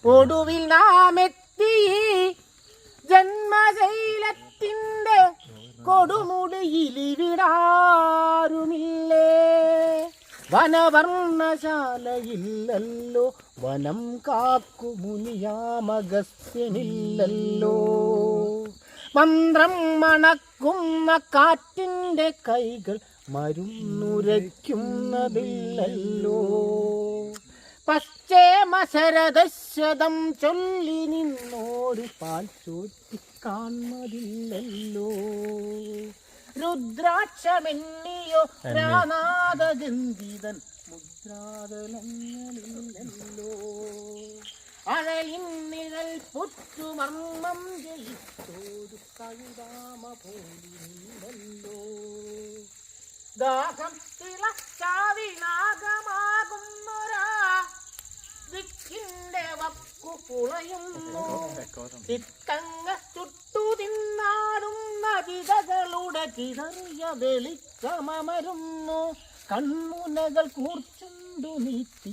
ഒടുവിൽ നാം എത്തി ജന്മശൈലത്തിന്റെ കൊടുമുടിയിലിവിടാരുമില്ലേ. വനവർണ്ണശാലയില്ലല്ലോ, വനം കാക്കുമുനിയാമഗസ്ത്യനില്ലല്ലോ. മന്ത്രം മണക്കുന്ന കാറ്റിന്റെ കൈകൾ മരുന്നുരയ്ക്കുന്നതില്ലല്ലോ. പശ്ചേമശരദശതം ചൊല്ലി നിന്നോട് പാൽ ചോറ്റി കാണുന്നതില്ലല്ലോ. രുദ്രാക്ഷമെന്നിയോ രാനാദഗന്ധിതൻ മുദ്രാതലങ്ങളില്ലല്ലോ. അഴലിൻ നിഴൽ പുറ്റുമർമ്മം ജയിച്ചോരു കഴുതാമ പോലില്ലല്ലോ. ദാഹം തിളച്ചാവിനാകമാകുന്നൊരാ ദിക്കിന്റെ വക്കു പുളയുന്നു. ചിത്തങ്ങ ചുട്ടു തിന്നാടുന്ന വിതകളുടെ ചിതറിയ വെളിച്ചമരുന്നു. കൺമുനകൾ കൂർച്ചുണ്ടു നീട്ടി